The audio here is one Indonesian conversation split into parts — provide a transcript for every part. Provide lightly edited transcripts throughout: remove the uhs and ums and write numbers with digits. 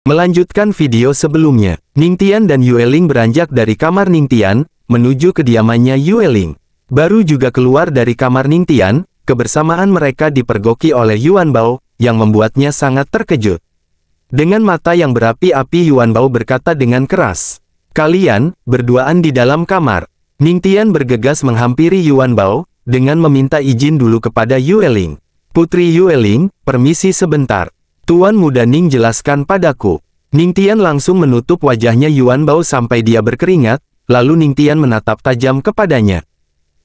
Melanjutkan video sebelumnya, Ningtian dan Yueling beranjak dari kamar Ningtian, menuju kediamannya Yueling. Baru juga keluar dari kamar Ningtian, kebersamaan mereka dipergoki oleh Yuan Bao, yang membuatnya sangat terkejut. Dengan mata yang berapi-api Yuan Bao berkata dengan keras, "Kalian, berduaan di dalam kamar." Ningtian bergegas menghampiri Yuan Bao, dengan meminta izin dulu kepada Yueling. "Putri Yueling, permisi sebentar. Tuan Muda Ning jelaskan padaku." Ningtian langsung menutup wajahnya Yuan Bao sampai dia berkeringat, lalu Ningtian menatap tajam kepadanya.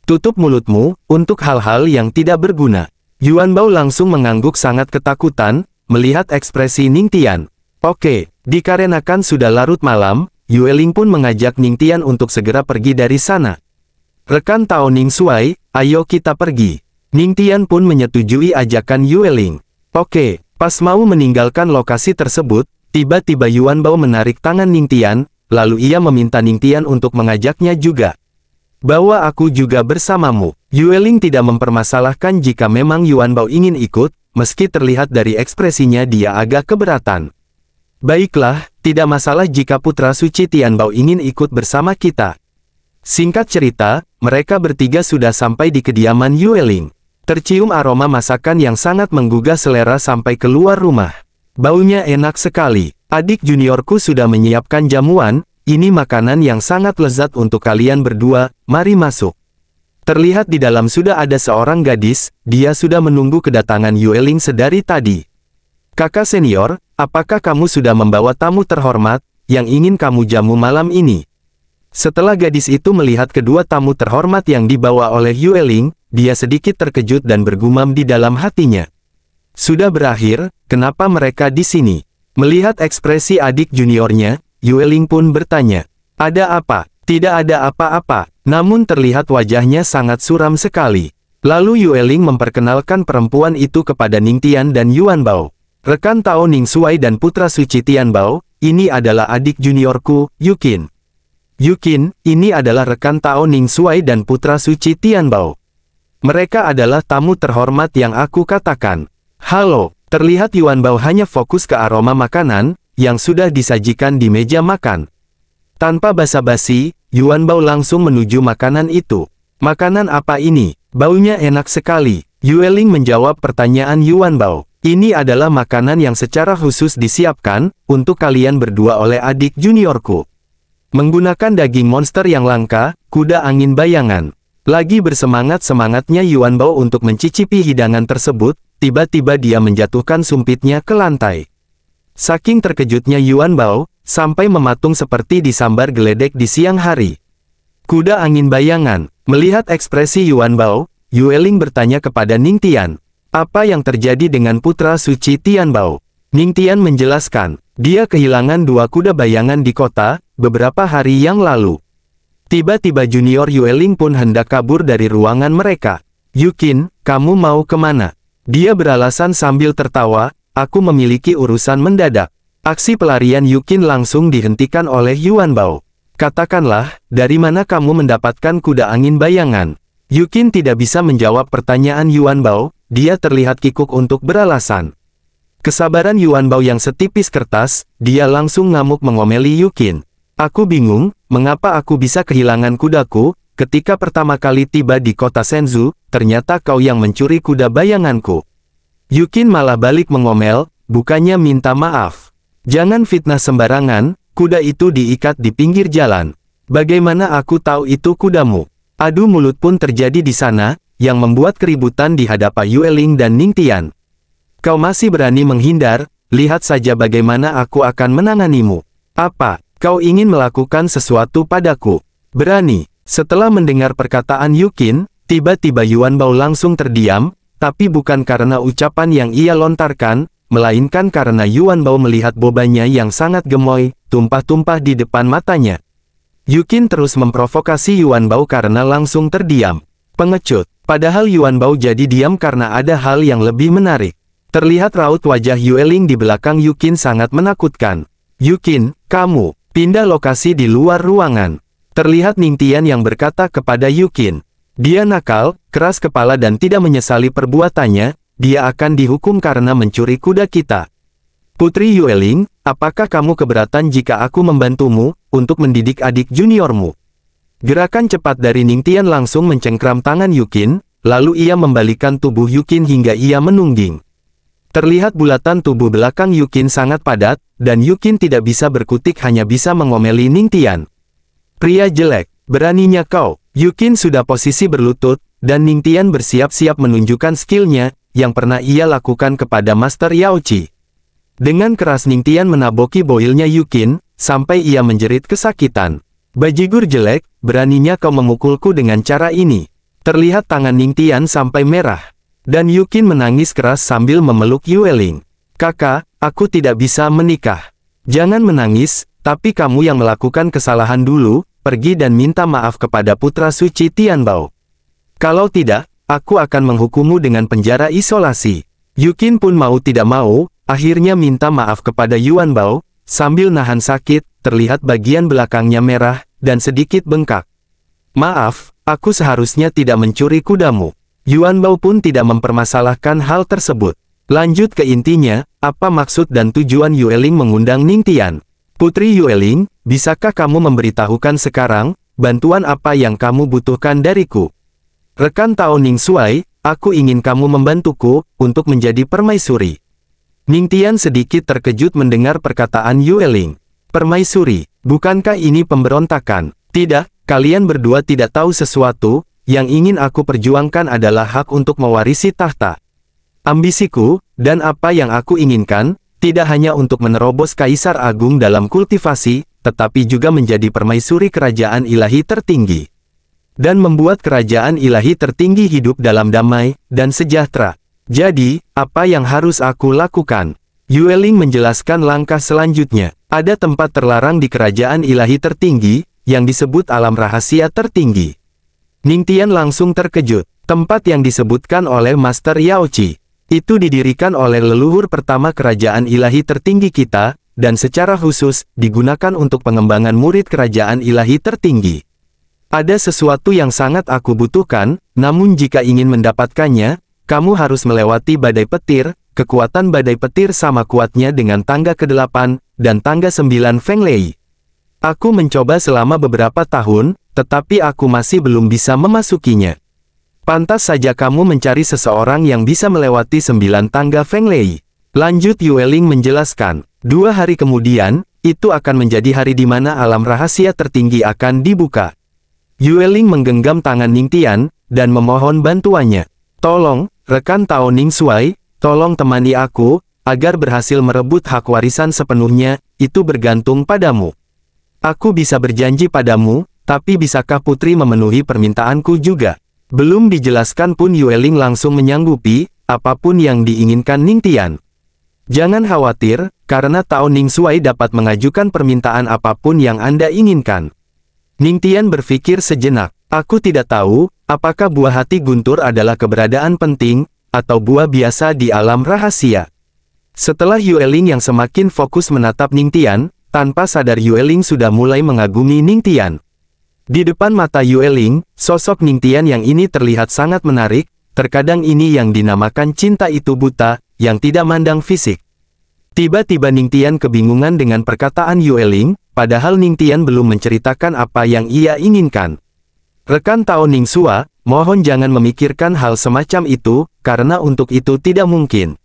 "Tutup mulutmu, untuk hal-hal yang tidak berguna." Yuan Bao langsung mengangguk sangat ketakutan, melihat ekspresi Ningtian. "Oke, dikarenakan sudah larut malam, Yueling pun mengajak Ningtian untuk segera pergi dari sana. Rekan Tao Ning Suai, ayo kita pergi." Ningtian pun menyetujui ajakan Yueling. "Oke." Pas mau meninggalkan lokasi tersebut, tiba-tiba Yuan Bao menarik tangan Ningtian, lalu ia meminta Ningtian untuk mengajaknya juga. "Bawa aku juga bersamamu." Yueling tidak mempermasalahkan jika memang Yuan Bao ingin ikut, meski terlihat dari ekspresinya dia agak keberatan. "Baiklah, tidak masalah jika Putra Suci Tian Bao ingin ikut bersama kita." Singkat cerita, mereka bertiga sudah sampai di kediaman Yueling. Tercium aroma masakan yang sangat menggugah selera sampai keluar rumah. Baunya enak sekali. "Adik juniorku sudah menyiapkan jamuan, ini makanan yang sangat lezat untuk kalian berdua, mari masuk." Terlihat di dalam sudah ada seorang gadis, dia sudah menunggu kedatangan Yueling sedari tadi. "Kakak senior, apakah kamu sudah membawa tamu terhormat, yang ingin kamu jamu malam ini?" Setelah gadis itu melihat kedua tamu terhormat yang dibawa oleh Yueling, dia sedikit terkejut dan bergumam di dalam hatinya. "Sudah berakhir, kenapa mereka di sini?" Melihat ekspresi adik juniornya, Yueling pun bertanya, "Ada apa?" "Tidak ada apa-apa," namun terlihat wajahnya sangat suram sekali. Lalu Yueling memperkenalkan perempuan itu kepada Ningtian dan Yuan Bao. "Rekan Tao Ning Suai dan Putra Suci Tian Bao, ini adalah adik juniorku, Yukin." "Yukin, ini adalah rekan Tao Ning Suai dan Putra Suci Tian Bao. Mereka adalah tamu terhormat yang aku katakan." "Halo." Terlihat Yuan Bao hanya fokus ke aroma makanan, yang sudah disajikan di meja makan. Tanpa basa-basi, Yuan Bao langsung menuju makanan itu. "Makanan apa ini? Baunya enak sekali." Yueling menjawab pertanyaan Yuan Bao. "Ini adalah makanan yang secara khusus disiapkan, untuk kalian berdua oleh adik juniorku. Menggunakan daging monster yang langka, kuda angin bayangan." Lagi bersemangat-semangatnya Yuan Bao untuk mencicipi hidangan tersebut, tiba-tiba dia menjatuhkan sumpitnya ke lantai. Saking terkejutnya Yuan Bao, sampai mematung seperti disambar geledek di siang hari. "Kuda angin bayangan." Melihat ekspresi Yuan Bao, Yueling bertanya kepada Ningtian, "Apa yang terjadi dengan Putra Suci Tian Bao?" Ningtian menjelaskan, dia kehilangan 2 kuda bayangan di kota, beberapa hari yang lalu. Tiba-tiba junior Yueling pun hendak kabur dari ruangan mereka. "Yukin, kamu mau kemana?" Dia beralasan sambil tertawa, "Aku memiliki urusan mendadak." Aksi pelarian Yukin langsung dihentikan oleh Yuan Bao. "Katakanlah, dari mana kamu mendapatkan kuda angin bayangan?" Yukin tidak bisa menjawab pertanyaan Yuan Bao, dia terlihat kikuk untuk beralasan. Kesabaran Yuan Bao yang setipis kertas, dia langsung ngamuk mengomeli Yukin. "Aku bingung, mengapa aku bisa kehilangan kudaku, ketika pertama kali tiba di kota Shenzhou, ternyata kau yang mencuri kuda bayanganku." Yukin malah balik mengomel, bukannya minta maaf. "Jangan fitnah sembarangan, kuda itu diikat di pinggir jalan. Bagaimana aku tahu itu kudamu?" Adu mulut pun terjadi di sana, yang membuat keributan di hadapan Yueling dan Ningtian. "Kau masih berani menghindar, lihat saja bagaimana aku akan menanganimu. Apa? Kau ingin melakukan sesuatu padaku? Berani?" Setelah mendengar perkataan Yukin, tiba-tiba Yuan Bao langsung terdiam, tapi bukan karena ucapan yang ia lontarkan, melainkan karena Yuan Bao melihat bobanya yang sangat gemoy, tumpah-tumpah di depan matanya. Yukin terus memprovokasi Yuan Bao karena langsung terdiam. Pengecut. Padahal Yuan Bao jadi diam karena ada hal yang lebih menarik. Terlihat raut wajah Yueling di belakang Yukin sangat menakutkan. "Yukin, kamu pindah lokasi di luar ruangan." Terlihat Ningtian yang berkata kepada Yukin, "Dia nakal, keras kepala dan tidak menyesali perbuatannya, dia akan dihukum karena mencuri kuda kita." "Putri Yueling, apakah kamu keberatan jika aku membantumu untuk mendidik adik juniormu? Gerakan cepat dari Ningtian langsung mencengkram tangan Yukin, lalu ia membalikkan tubuh Yukin hingga ia menungging. Terlihat bulatan tubuh belakang Yukin sangat padat, dan Yukin tidak bisa berkutik hanya bisa mengomeli Ningtian. Pria jelek, beraninya kau. Yukin sudah posisi berlutut, dan Ningtian bersiap-siap menunjukkan skillnya, yang pernah ia lakukan kepada Master Yaochi. Dengan keras Ningtian menaboki boilnya Yukin, sampai ia menjerit kesakitan. Bajigur jelek, beraninya kau memukulku dengan cara ini. Terlihat tangan Ningtian sampai merah. Dan Yukin menangis keras sambil memeluk Yueling. Kakak, aku tidak bisa menikah. Jangan menangis, tapi kamu yang melakukan kesalahan dulu, pergi dan minta maaf kepada putra suci Tianbao. Kalau tidak, aku akan menghukummu dengan penjara isolasi. Yukin pun mau tidak mau, akhirnya minta maaf kepada Yuan Bao, sambil nahan sakit, terlihat bagian belakangnya merah, dan sedikit bengkak. Maaf, aku seharusnya tidak mencuri kudamu. Yuan Bao pun tidak mempermasalahkan hal tersebut. Lanjut ke intinya, apa maksud dan tujuan Yueling mengundang Ningtian? Putri Yueling, bisakah kamu memberitahukan sekarang, bantuan apa yang kamu butuhkan dariku? Rekan Tao Ning Xuai, aku ingin kamu membantuku, untuk menjadi permaisuri. Ningtian sedikit terkejut mendengar perkataan Yueling. Permaisuri, bukankah ini pemberontakan? Tidak, kalian berdua tidak tahu sesuatu, yang ingin aku perjuangkan adalah hak untuk mewarisi tahta. Ambisiku, dan apa yang aku inginkan, tidak hanya untuk menerobos Kaisar Agung dalam kultivasi, tetapi juga menjadi permaisuri kerajaan ilahi tertinggi. Dan membuat kerajaan ilahi tertinggi hidup dalam damai, dan sejahtera. Jadi, apa yang harus aku lakukan? Yueling menjelaskan langkah selanjutnya. Ada tempat terlarang di kerajaan ilahi tertinggi, yang disebut alam rahasia tertinggi. Ningtian langsung terkejut. Tempat yang disebutkan oleh Master Yaochi. Itu didirikan oleh leluhur pertama kerajaan ilahi tertinggi kita, dan secara khusus, digunakan untuk pengembangan murid kerajaan ilahi tertinggi. Ada sesuatu yang sangat aku butuhkan, namun jika ingin mendapatkannya, kamu harus melewati badai petir. Kekuatan badai petir sama kuatnya dengan tangga ke-8, dan tangga 9 Feng Lei. Aku mencoba selama beberapa tahun, tetapi aku masih belum bisa memasukinya. Pantas saja kamu mencari seseorang yang bisa melewati 9 tangga Feng Lei. Lanjut Yueling menjelaskan. 2 hari kemudian, itu akan menjadi hari di mana alam rahasia tertinggi akan dibuka. Yueling menggenggam tangan Ningtian, dan memohon bantuannya. Tolong, rekan Tao Ning Xuai, tolong temani aku, agar berhasil merebut hak warisan sepenuhnya, itu bergantung padamu. Aku bisa berjanji padamu, tapi bisakah putri memenuhi permintaanku juga? Belum dijelaskan pun Yueling langsung menyanggupi, apapun yang diinginkan Ningtian. Jangan khawatir, karena Tao Ning Xuai dapat mengajukan permintaan apapun yang Anda inginkan. Ningtian berpikir sejenak. Aku tidak tahu, apakah buah hati guntur adalah keberadaan penting, atau buah biasa di alam rahasia. Setelah Yueling yang semakin fokus menatap Ningtian, tanpa sadar Yueling sudah mulai mengagumi Ningtian. Di depan mata Yueling, sosok Ningtian yang ini terlihat sangat menarik, terkadang ini yang dinamakan cinta itu buta, yang tidak mandang fisik. Tiba-tiba Ningtian kebingungan dengan perkataan Yueling, padahal Ningtian belum menceritakan apa yang ia inginkan. Rekan Tao Ning Xua, mohon jangan memikirkan hal semacam itu, karena untuk itu tidak mungkin.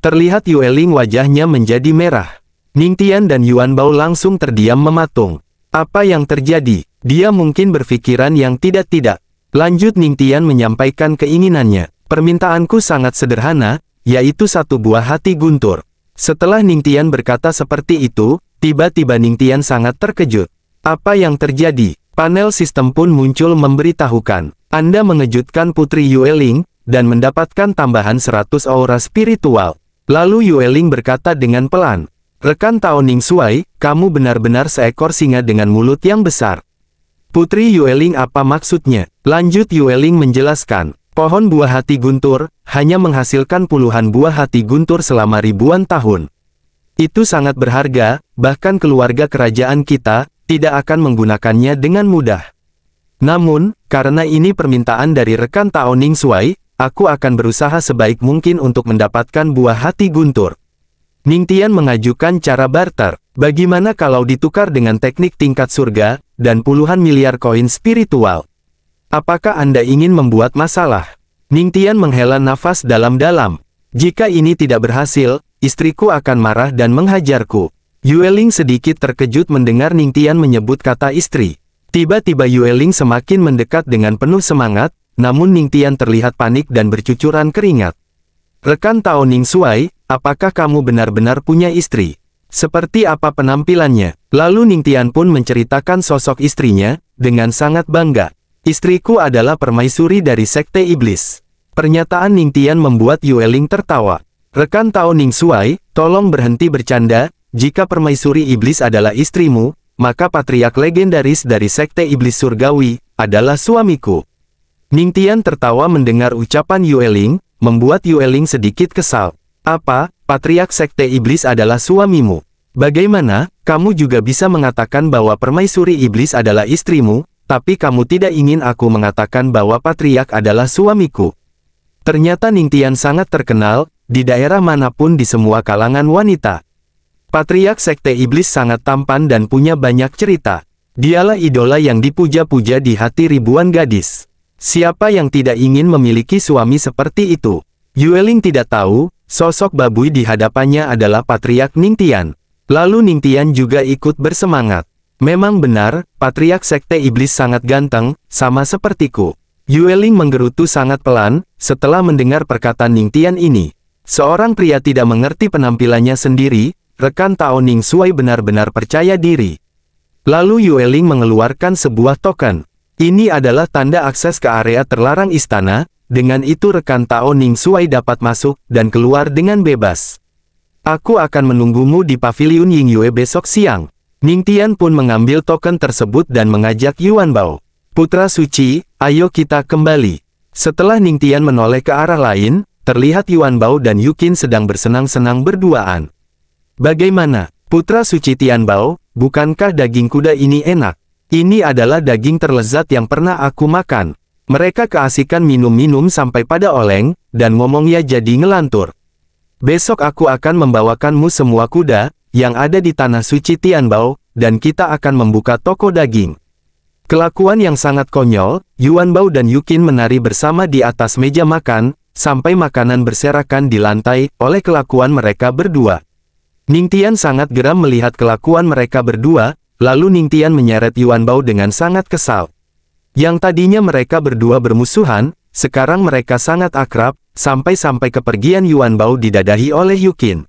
Terlihat Yueling wajahnya menjadi merah. Ningtian dan Yuan Bao langsung terdiam mematung. Apa yang terjadi? Dia mungkin berpikiran yang tidak-tidak. Lanjut Ningtian menyampaikan keinginannya. Permintaanku sangat sederhana, yaitu 1 buah hati guntur. Setelah Ningtian berkata seperti itu, tiba-tiba Ningtian sangat terkejut. Apa yang terjadi? Panel sistem pun muncul memberitahukan. Anda mengejutkan Putri Yueling, dan mendapatkan tambahan 100 aura spiritual. Lalu Yueling berkata dengan pelan. Rekan Tao Ning Xuai, kamu benar-benar seekor singa dengan mulut yang besar. Putri Yueling apa maksudnya? Lanjut Yueling menjelaskan. Pohon buah hati guntur, hanya menghasilkan puluhan buah hati guntur selama ribuan tahun. Itu sangat berharga, bahkan keluarga kerajaan kita, tidak akan menggunakannya dengan mudah. Namun, karena ini permintaan dari rekan Tao Ning Xuai, aku akan berusaha sebaik mungkin untuk mendapatkan buah hati guntur. Ningtian mengajukan cara barter. Bagaimana kalau ditukar dengan teknik tingkat surga, dan puluhan miliar koin spiritual? Apakah Anda ingin membuat masalah? Ningtian menghela nafas dalam-dalam. Jika ini tidak berhasil, istriku akan marah dan menghajarku. Yueling sedikit terkejut mendengar Ningtian menyebut kata istri. Tiba-tiba Yueling semakin mendekat dengan penuh semangat, namun Ningtian terlihat panik dan bercucuran keringat. Rekan Tao Ning Xuai, apakah kamu benar-benar punya istri? Seperti apa penampilannya? Lalu Ningtian pun menceritakan sosok istrinya, dengan sangat bangga. Istriku adalah permaisuri dari Sekte Iblis. Pernyataan Ningtian membuat Yueling tertawa. Rekan Tao Ning Xuai, tolong berhenti bercanda, jika permaisuri iblis adalah istrimu, maka patriark legendaris dari Sekte Iblis Surgawi, adalah suamiku. Ningtian tertawa mendengar ucapan Yueling, membuat Yueling sedikit kesal. Apa? Patriark Sekte Iblis adalah suamimu. Bagaimana, kamu juga bisa mengatakan bahwa permaisuri iblis adalah istrimu, tapi kamu tidak ingin aku mengatakan bahwa patriark adalah suamiku. Ternyata Ningtian sangat terkenal, di daerah manapun di semua kalangan wanita. Patriark Sekte Iblis sangat tampan dan punya banyak cerita. Dialah idola yang dipuja-puja di hati ribuan gadis. Siapa yang tidak ingin memiliki suami seperti itu? Yueling tidak tahu, sosok babui di hadapannya adalah Patriark Ningtian. Lalu Ningtian juga ikut bersemangat. Memang benar, Patriark Sekte Iblis sangat ganteng, sama sepertiku. Yueling menggerutu sangat pelan, setelah mendengar perkataan Ningtian ini. Seorang pria tidak mengerti penampilannya sendiri, rekan Tao Ning Xuai benar-benar percaya diri. Lalu Yueling mengeluarkan sebuah token. Ini adalah tanda akses ke area terlarang istana, dengan itu rekan Tao Ning Xuai dapat masuk dan keluar dengan bebas. Aku akan menunggumu di paviliun Yingyue besok siang. Ningtian pun mengambil token tersebut dan mengajak Yuan Bao. Putra suci, ayo kita kembali. Setelah Ningtian menoleh ke arah lain, terlihat Yuan Bao dan Yukin sedang bersenang-senang berduaan. Bagaimana, putra suci Tian Bao, bukankah daging kuda ini enak? Ini adalah daging terlezat yang pernah aku makan. Mereka keasikan minum-minum sampai pada oleng, dan ngomongnya jadi ngelantur. Besok aku akan membawakanmu semua kuda, yang ada di tanah suci Tianbao, dan kita akan membuka toko daging. Kelakuan yang sangat konyol, Yuan Bao dan Yukin menari bersama di atas meja makan, sampai makanan berserakan di lantai, oleh kelakuan mereka berdua. Ningtian sangat geram melihat kelakuan mereka berdua, lalu Ningtian menyeret Yuan Bao dengan sangat kesal. Yang tadinya mereka berdua bermusuhan, sekarang mereka sangat akrab, sampai-sampai kepergian Yuan Bao didadahi oleh Yukin.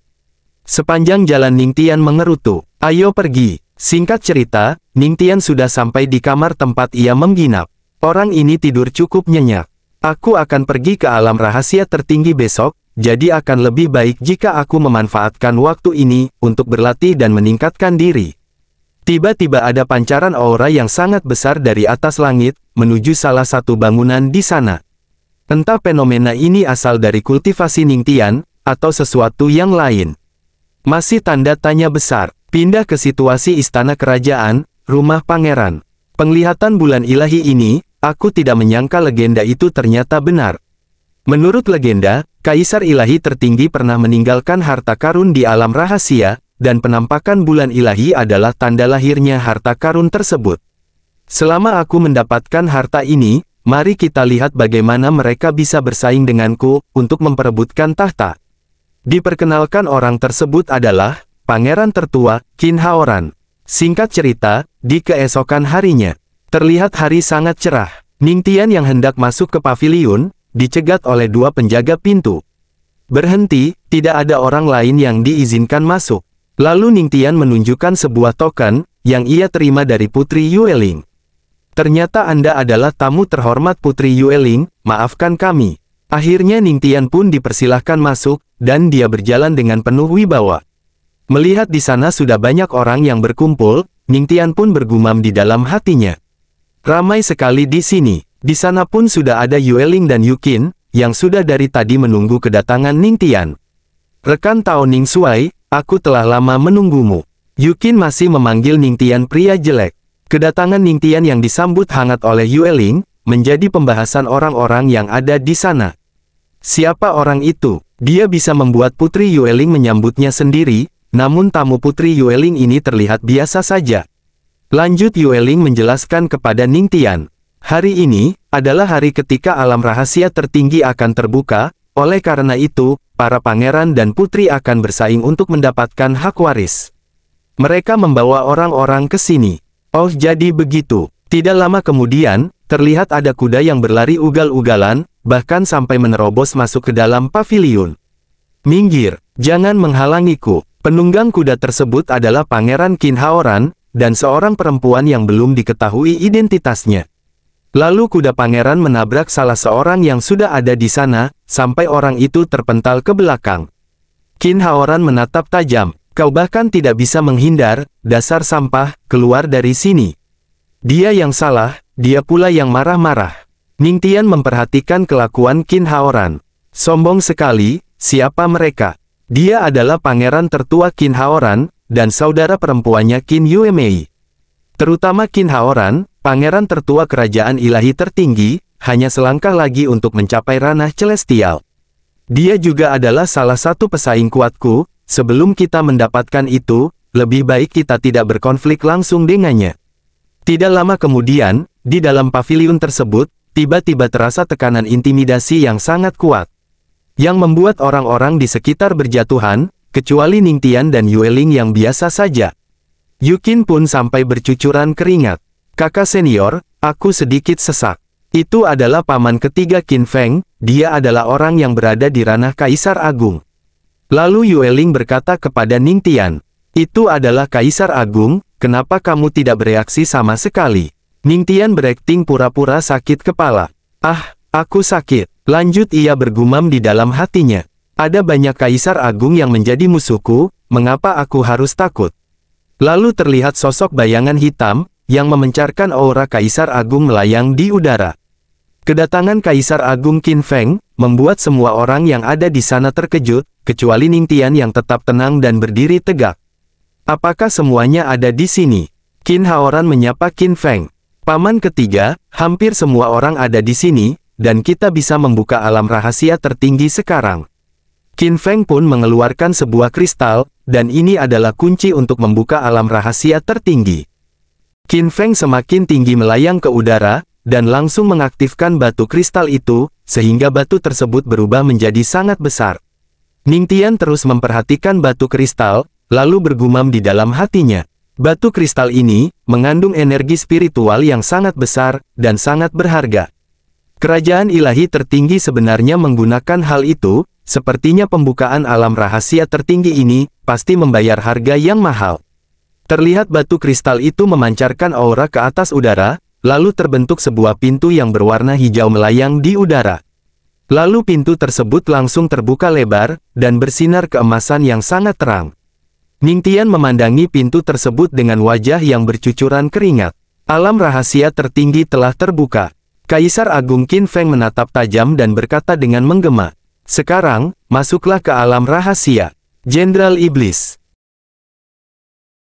Sepanjang jalan Ningtian mengerutu, ayo pergi. Singkat cerita, Ningtian sudah sampai di kamar tempat ia menginap. Orang ini tidur cukup nyenyak. Aku akan pergi ke alam rahasia tertinggi besok, jadi akan lebih baik jika aku memanfaatkan waktu ini, untuk berlatih dan meningkatkan diri. Tiba-tiba ada pancaran aura yang sangat besar dari atas langit, menuju salah satu bangunan di sana. Entah fenomena ini asal dari kultivasi Ningtian, atau sesuatu yang lain. Masih tanda tanya besar. Pindah ke situasi istana kerajaan, rumah pangeran. Penglihatan bulan ilahi ini, aku tidak menyangka legenda itu ternyata benar. Menurut legenda, Kaisar Ilahi tertinggi pernah meninggalkan harta karun di alam rahasia, dan penampakan bulan ilahi adalah tanda lahirnya harta karun tersebut. Selama aku mendapatkan harta ini, mari kita lihat bagaimana mereka bisa bersaing denganku, untuk memperebutkan tahta. Diperkenalkan orang tersebut adalah Pangeran tertua, Qin Haoran. Singkat cerita, di keesokan harinya, terlihat hari sangat cerah. Ningtian yang hendak masuk ke paviliun, dicegat oleh dua penjaga pintu. Berhenti, tidak ada orang lain yang diizinkan masuk. Lalu Ningtian menunjukkan sebuah token, yang ia terima dari Putri Yueling. Ternyata Anda adalah tamu terhormat Putri Yueling, maafkan kami. Akhirnya Ningtian pun dipersilahkan masuk, dan dia berjalan dengan penuh wibawa. Melihat di sana sudah banyak orang yang berkumpul, Ningtian pun bergumam di dalam hatinya. Ramai sekali di sini. Di sana pun sudah ada Yueling dan Yukin, yang sudah dari tadi menunggu kedatangan Ningtian. Rekan Tao Ning Xuai, aku telah lama menunggumu. Yukin masih memanggil Ningtian pria jelek. Kedatangan Ningtian yang disambut hangat oleh Yueling, menjadi pembahasan orang-orang yang ada di sana. Siapa orang itu? Dia bisa membuat Putri Yueling menyambutnya sendiri, namun tamu Putri Yueling ini terlihat biasa saja. Lanjut Yueling menjelaskan kepada Ningtian. Hari ini adalah hari ketika alam rahasia tertinggi akan terbuka, oleh karena itu, para pangeran dan putri akan bersaing untuk mendapatkan hak waris. Mereka membawa orang-orang ke sini. Oh, jadi begitu. Tidak lama kemudian, terlihat ada kuda yang berlari ugal-ugalan, bahkan sampai menerobos masuk ke dalam paviliun. Minggir, jangan menghalangiku. Penunggang kuda tersebut adalah Pangeran Qin Haoran, dan seorang perempuan yang belum diketahui identitasnya. Lalu kuda pangeran menabrak salah seorang yang sudah ada di sana, sampai orang itu terpental ke belakang. Qin Haoran menatap tajam. Kau bahkan tidak bisa menghindar, dasar sampah, keluar dari sini. Dia yang salah, dia pula yang marah-marah. Ningtian memperhatikan kelakuan Qin Haoran. Sombong sekali, siapa mereka? Dia adalah pangeran tertua Qin Haoran, dan saudara perempuannya Qin Yuemei. Terutama Qin Haoran, pangeran tertua kerajaan ilahi tertinggi, hanya selangkah lagi untuk mencapai ranah celestial. Dia juga adalah salah satu pesaing kuatku. Sebelum kita mendapatkan itu, lebih baik kita tidak berkonflik langsung dengannya. Tidak lama kemudian, di dalam paviliun tersebut, tiba-tiba terasa tekanan intimidasi yang sangat kuat, yang membuat orang-orang di sekitar berjatuhan, kecuali Ningtian dan Yueling yang biasa saja. Yukin pun sampai bercucuran keringat. Kakak senior, aku sedikit sesak. Itu adalah paman ketiga Qin Feng, dia adalah orang yang berada di ranah Kaisar Agung. Lalu Yueling berkata kepada Ningtian, itu adalah Kaisar Agung, kenapa kamu tidak bereaksi sama sekali? Ningtian berakting pura-pura sakit kepala. Ah, aku sakit. Lanjut ia bergumam di dalam hatinya. Ada banyak Kaisar Agung yang menjadi musuhku, mengapa aku harus takut? Lalu terlihat sosok bayangan hitam, yang memancarkan aura Kaisar Agung melayang di udara. Kedatangan Kaisar Agung Qin Feng, membuat semua orang yang ada di sana terkejut, kecuali Ningtian yang tetap tenang dan berdiri tegak. Apakah semuanya ada di sini? Qin Haoran menyapa Qin Feng. Paman ketiga, hampir semua orang ada di sini, dan kita bisa membuka alam rahasia tertinggi sekarang. Qin Feng pun mengeluarkan sebuah kristal, dan ini adalah kunci untuk membuka alam rahasia tertinggi. Qin Feng semakin tinggi melayang ke udara, dan langsung mengaktifkan batu kristal itu, sehingga batu tersebut berubah menjadi sangat besar. Ningtian terus memperhatikan batu kristal, lalu bergumam di dalam hatinya. Batu kristal ini, mengandung energi spiritual yang sangat besar, dan sangat berharga. Kerajaan ilahi tertinggi sebenarnya menggunakan hal itu, sepertinya pembukaan alam rahasia tertinggi ini, pasti membayar harga yang mahal. Terlihat batu kristal itu memancarkan aura ke atas udara, lalu terbentuk sebuah pintu yang berwarna hijau melayang di udara. Lalu pintu tersebut langsung terbuka lebar, dan bersinar keemasan yang sangat terang. Ningtian memandangi pintu tersebut dengan wajah yang bercucuran keringat. Alam rahasia tertinggi telah terbuka. Kaisar Agung Qin Feng menatap tajam dan berkata dengan menggema, sekarang, masuklah ke alam rahasia. Jenderal Iblis.